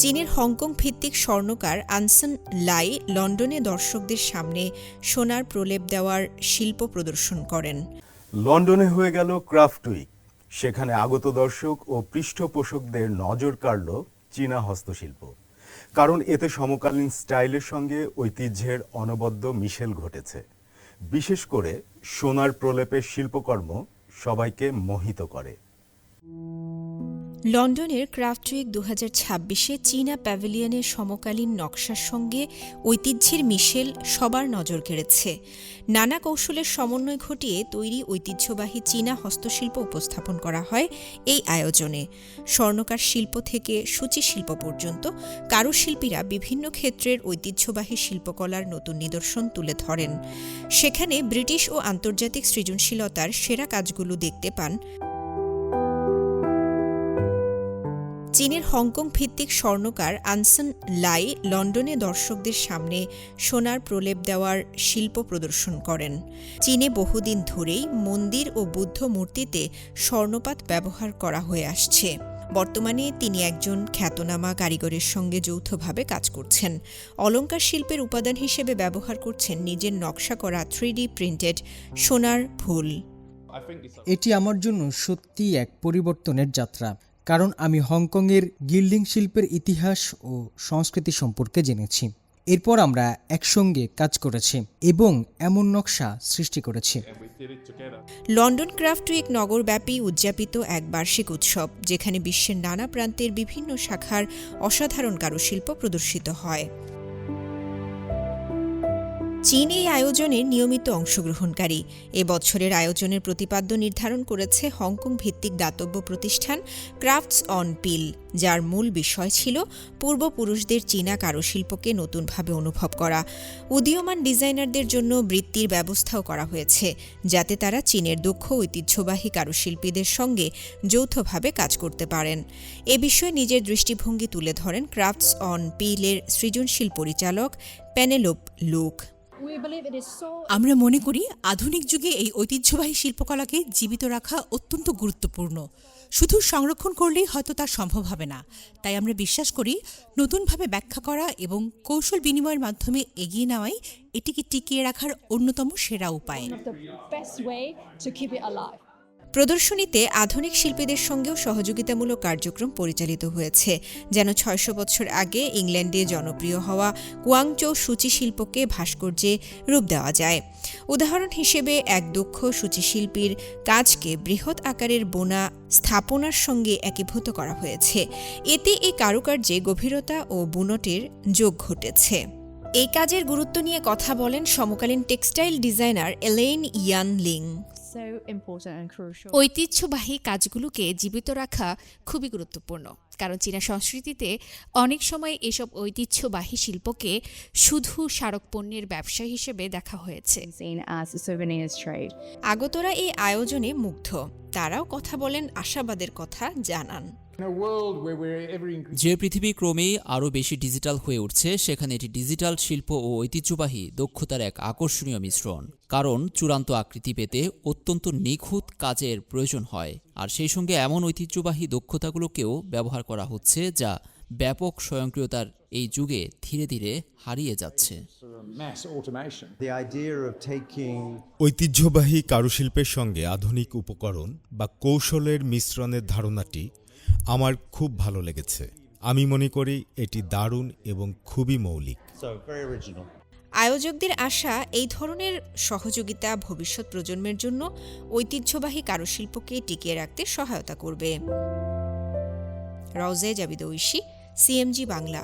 চীনের হংকং ভিত্তিক স্বর্ণকার আনসন লাই লন্ডনে দর্শকদের সামনে সোনার প্রলেপ দেওয়ার শিল্প প্রদর্শন করেন। লন্ডনে হয়ে গেল ক্রাফট উইক। সেখানে আগত দর্শক ও পৃষ্ঠপোষকদের নজর কাড়ল চীনা হস্তশিল্প। কারণ এতে সমকালীন স্টাইলের সঙ্গে ঐতিহ্যের অনবদ্য মিশেল ঘটেছে। বিশেষ করে সোনার প্রলেপের শিল্পকর্ম সবাইকে মোহিত করে। লন্ডনের ক্রাফট উইক 2026-এ চীনা প্যাভিলিয়নের সমকালীন নকশার সঙ্গে ঐতিহ্যের মিশেল সবার নজর কেড়েছে। নানা কৌশলের সমন্বয় ঘটিয়ে তৈরি ঐতিহ্যবাহী চীনা হস্তশিল্প উপস্থাপন করা হয় এই আয়োজনে। স্বর্ণকার শিল্প থেকে সূচি শিল্প পর্যন্ত কারুশিল্পীরা বিভিন্ন ক্ষেত্রের ঐতিহ্যবাহী শিল্পকলার নতুন নিদর্শন তুলে ধরেন। সেখানে ব্রিটিশ ও আন্তর্জাতিক সৃজনশীলতার সেরা কাজগুলো দেখতে পান। চীনের হংকং ভিত্তিক স্বর্ণকার আনসন লাই লন্ডনে দর্শকদের সামনে সোনার প্রলেপ দেওয়ার শিল্প প্রদর্শন করেন। চীনে বহুদিন ধরেই মন্দির ও বুদ্ধ মূর্তিতে স্বর্ণপাত ব্যবহার করা হয়ে আসছে। বর্তমানে তিনি একজন খ্যাতনামা কারিগরের সঙ্গে যৌথভাবে কাজ করছেন। অলংকার শিল্পের উপাদান হিসেবে ব্যবহার করছেন নিজের নকশা করা 3D প্রিন্টেড সোনার ফুল। এটি আমার জন্য সত্যিই এক পরিবর্তনের যাত্রা, কারণ আমি হংকংয়ের গিল্ডিং শিল্পের ইতিহাস ও সংস্কৃতি সম্পর্কে জেনেছি। এরপর আমরা একসঙ্গে কাজ করেছি এবং এমন নকশা সৃষ্টি করেছি। লন্ডন ক্রাফট উইক নগরব্যাপী উদযাপিত এক বার্ষিক উৎসব, যেখানে বিশ্বের নানা প্রান্তের বিভিন্ন শাখার অসাধারণ কারুশিল্প প্রদর্শিত হয়। চীন এই আয়োজনের নিয়মিত অংশগ্রহণকারী। এবছরের আয়োজনের প্রতিপাদ্য নির্ধারণ করেছে হংকং ভিত্তিক দাতব্য প্রতিষ্ঠান ক্রাফটস অন পিল, যার মূল বিষয় ছিল পূর্বপুরুষদের চীনা কারুশিল্পকে নতুনভাবে অনুভব করা। উদীয়মান ডিজাইনারদের জন্য বৃত্তির ব্যবস্থাও করা হয়েছে, যাতে তারা চীনের দক্ষ ঐতিহ্যবাহী কারুশিল্পীদের সঙ্গে যৌথভাবে কাজ করতে পারেন। এ বিষয়ে নিজের দৃষ্টিভঙ্গি তুলে ধরেন ক্রাফটস অন পিলের সৃজনশীল পরিচালক পেনেলোপ লুক। আমরা মনে করি আধুনিক যুগে এই ঐতিহ্যবাহী শিল্পকলাকে জীবিত রাখা অত্যন্ত গুরুত্বপূর্ণ। শুধু সংরক্ষণ করলেই হয়তো তা সম্ভব হবে না। তাই আমরা বিশ্বাস করি নতুনভাবে ব্যাখ্যা করা এবং কৌশল বিনিময়ের মাধ্যমে এগিয়ে নেওয়াই এটিকে টিকিয়ে রাখার অন্যতম সেরা উপায়। প্রদর্শনীতে আধুনিক শিল্পীদের সঙ্গেও সহযোগিতামূলক কার্যক্রম পরিচালিত হয়েছে, যেন 600 বছর আগে ইংল্যান্ডে জনপ্রিয় হওয়া কুয়াংচৌ সূচি শিল্পকে ভাস্কর্যে রূপ দেওয়া যায়। উদাহরণ হিসেবে এক দক্ষ সূচিশিল্পীর কাজকে বৃহৎ আকারের বোনা স্থাপনার সঙ্গে একীভূত করা হয়েছে। এতে এই কারুকার্যে গভীরতা ও বুনটের যোগ ঘটেছে। এই কাজের গুরুত্ব নিয়ে কথা বলেন সমকালীন টেক্সটাইল ডিজাইনার এলেইন ইয়ান লিং। ঐতিহ্যবাহী কাজগুলোকে জীবিত রাখা খুবই গুরুত্বপূর্ণ, কারণ চীনা সংস্কৃতিতে অনেক সময় এসব ঐতিহ্যবাহী শিল্পকে শুধু স্মারকপণ্যের ব্যবসা হিসেবে দেখা হয়েছে। আগতরা এই আয়োজনে মুগ্ধ। তারাও কথা বলেন, আশাবাদের কথা জানান। যে পৃথিবী ক্রমেই আরও বেশি ডিজিটাল হয়ে উঠছে, সেখানে এটি ডিজিটাল শিল্প ও ঐতিহ্যবাহী দক্ষতার এক আকর্ষণীয় মিশ্রণ। কারণ চূড়ান্ত আকৃতি পেতে অত্যন্ত নিখুঁত কাজের প্রয়োজন হয়, আর সেই সঙ্গে এমন ঐতিহ্যবাহী দক্ষতাগুলোকেও ব্যবহার করা হচ্ছে যা ব্যাপক স্বয়ংক্রিয়তার এই যুগে ধীরে ধীরে হারিয়ে যাচ্ছে। ঐতিহ্যবাহী কারুশিল্পের সঙ্গে আধুনিক উপকরণ বা কৌশলের মিশ্রণের ধারণাটি আমার খুব ভালো লেগেছে। আমি মনে করি এটি দারুণ এবং খুবই মৌলিক। আয়োজকদের আশা, এই ধরনের সহযোগিতা ভবিষ্যৎ প্রজন্মের জন্য ঐতিহ্যবাহী কারুশিল্পকে টিকিয়ে রাখতে সহায়তা করবে। রওজে জাবিদ ঐশী, সিএমজি বাংলা।